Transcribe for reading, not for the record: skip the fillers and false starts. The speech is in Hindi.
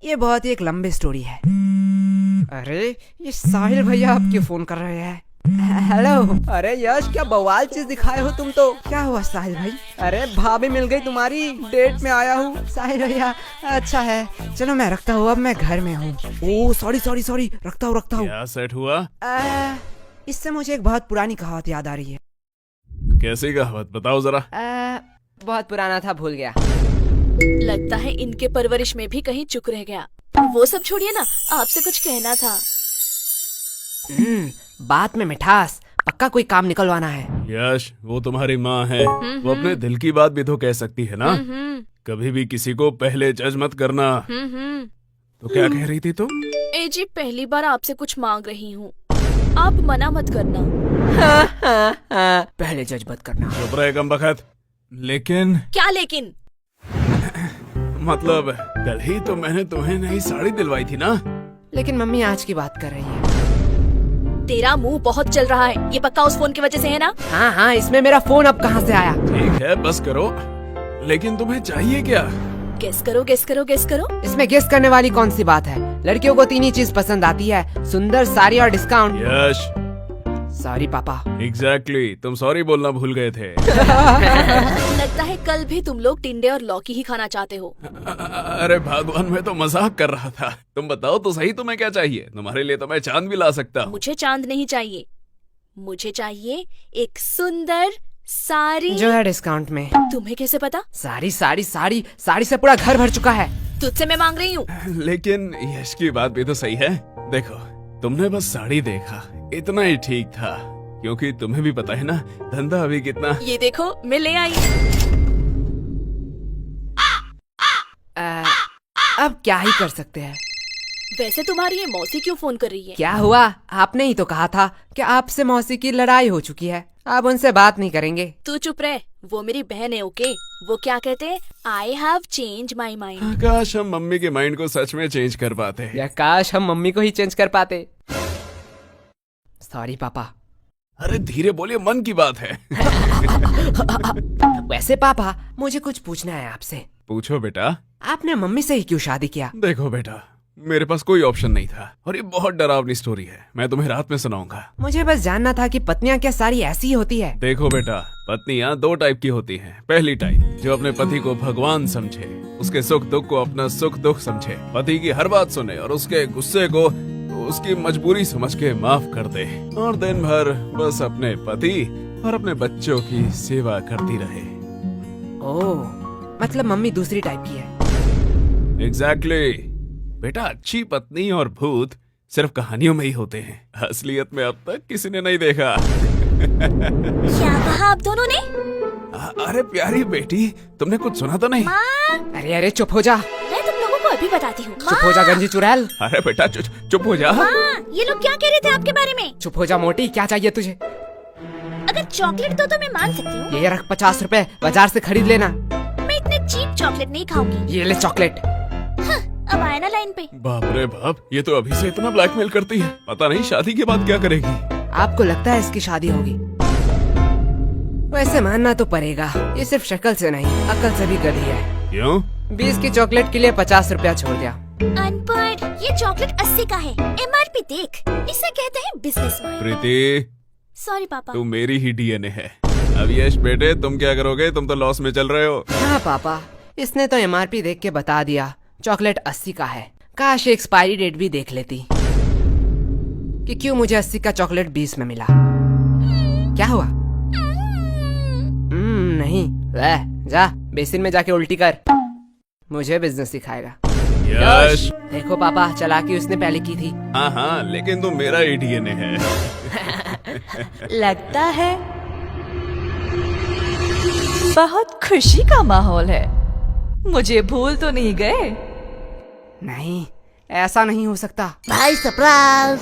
ये बहुत ही एक लंबी स्टोरी है। अरे ये साहिल भैया आपके फोन कर रहे हैं। हेलो। अरे यश, क्या बवाल चीज दिखाए हो तुम तो। क्या हुआ साहिल भाई? अरे भाभी मिल गई तुम्हारी, डेट में आया हूँ। साहिल भैया अच्छा है, चलो मैं रखता हूँ, अब मैं घर में हूँ। ओह सॉरी, रखता हूँ। क्या सेट हुआ? इससे मुझे एक बहुत पुरानी कहावत याद आ रही है। कैसी कहावत बताओ जरा। बहुत पुराना था, भूल गया। लगता है इनके परवरिश में भी कहीं चुक रह गया। वो सब छोड़िए ना, आपसे कुछ कहना था। बात में मिठास, पक्का कोई काम निकलवाना है। यश, वो तुम्हारी माँ है, वो अपने दिल की बात भी तो कह सकती है ना। कभी भी किसी को पहले जज मत करना। तो क्या कह रही थी तुम? ए जी, पहली बार आपसे कुछ मांग रही हूँ, आप मना मत करना। पहले जज मत करना। चुप रहे कमबख्त। लेकिन क्या लेकिन? मतलब कल ही तो मैंने तुम्हें नई साड़ी दिलवाई थी ना। लेकिन मम्मी आज की बात कर रही है। तेरा मुंह बहुत चल रहा है, ये पक्का उस फोन की वजह से है ना? हाँ, इसमें मेरा फोन अब कहाँ से आया? ठीक है, बस करो। लेकिन तुम्हें चाहिए क्या? गेस करो। इसमें गेस करने वाली कौन सी बात है? लड़कियों को 3 ही चीज पसंद आती है, सुंदर, साड़ी और डिस्काउंट। यश, सॉरी पापा। एग्जैक्टली, तुम सॉरी बोलना भूल गए थे। लगता है कल भी तुम लोग टिंडे और लौकी ही खाना चाहते हो। अरे भगवान, मैं तो मजाक कर रहा था। तुम बताओ तो सही, तुम्हें क्या चाहिए? तुम्हारे लिए तो मैं चांद भी ला सकता हूँ। मुझे चांद नहीं चाहिए, मुझे चाहिए एक सुंदर साड़ी जो है डिस्काउंट में। तुम्हें कैसे पता? साड़ी से पूरा घर भर चुका है। तुझसे मैं मांग रही हूँ। लेकिन यश की बात भी तो सही है। देखो, तुमने बस साड़ी देखा, इतना ही ठीक था, क्योंकि तुम्हें भी पता है ना धंधा अभी कितना। ये देखो, मैं ले आई। अब क्या ही कर सकते हैं। वैसे तुम्हारी ये मौसी क्यों फोन कर रही है? क्या हुआ? आपने ही तो कहा था कि आपसे मौसी की लड़ाई हो चुकी है, आप उनसे बात नहीं करेंगे। तू चुप रह, वो मेरी बहन है। ओके, वो क्या कहते हैं? I have change my mind. काश हम मम्मी के माइंड को सच में चेंज कर पाते। या काश हम मम्मी को ही चेंज कर पाते। सॉरी पापा। अरे धीरे बोलिए, मन की बात है। वैसे पापा, मुझे कुछ पूछना है आपसे। पूछो बेटा। आपने मम्मी से ही क्यों शादी किया? देखो बेटा, मेरे पास कोई ऑप्शन नहीं था, और ये बहुत डरावनी स्टोरी है, मैं तुम्हें रात में सुनाऊंगा। मुझे बस जानना था कि पत्नियां क्या सारी ऐसी ही होती है? देखो बेटा, पत्नियां 2 टाइप की होती हैं। पहली टाइप जो अपने पति को भगवान समझे, उसके सुख दुख को अपना सुख दुख समझे, पति की हर बात सुने और उसके गुस्से को उसकी मजबूरी समझ के माफ कर दे, और दिन भर बस अपने पति और अपने बच्चों की सेवा करती रहे। ओह, मतलब मम्मी दूसरी टाइप की है। एग्जैक्टली। बेटा, अच्छी पत्नी और भूत सिर्फ कहानियों में ही होते हैं, असलियत में अब तक किसी ने नहीं देखा। क्या कहा आप दोनों ने? अरे प्यारी बेटी, तुमने कुछ सुना तो नहीं? अरे चुप हो जा। मैं तुम लोगों को अभी बताती हूँ। चुप हो जा गंजी चुड़ैल। अरे बेटा चुप हो जा। ये लोग क्या कह रहे थे आपके बारे में? चुप हो जा मोटी, क्या चाहिए तुझे? अगर चॉकलेट दो तो मैं मान सकती हूँ। ये रख 50 रुपए, बाजार से खरीद लेना। मैं इतने चीप चॉकलेट नहीं खाऊंगी। ये ले चॉकलेट। अब आया ना लाइन पे। बाप रे बाप, ये तो अभी से इतना ब्लैकमेल करती है, पता नहीं शादी के बाद क्या करेगी। आपको लगता है इसकी शादी होगी? वैसे मानना तो पड़ेगा, ये सिर्फ शक्ल से नहीं, अकल से भी गधी है। क्यों? 20 की चॉकलेट के लिए 50 रुपया छोड़ दिया। अनपढ़, ये चॉकलेट 80 का है, MRP देख, इसे कहते हैं बिजनेस माइंड। प्रीति, सॉरी पापा। तू मेरी ही DNA है। अब यश बेटे, तुम क्या करोगे? तुम तो लॉस में चल रहे हो। हाँ पापा, इसने तो MRP देख के बता दिया, चॉकलेट 80 का है। काश एक्सपायरी डेट भी देख लेती, कि क्यों मुझे 80 का चॉकलेट 20 में मिला। क्या हुआ? नहीं, जा बेसिन में जाके उल्टी कर, मुझे बिजनेस सिखाएगा। यश, देखो पापा, चालाकी उसने पहले की थी। हाँ, लेकिन तुम मेरा ही DNA है। लगता है बहुत खुशी का माहौल है। मुझे भूल तो नहीं गए? नहीं, ऐसा नहीं हो सकता। भाई सरप्राइज।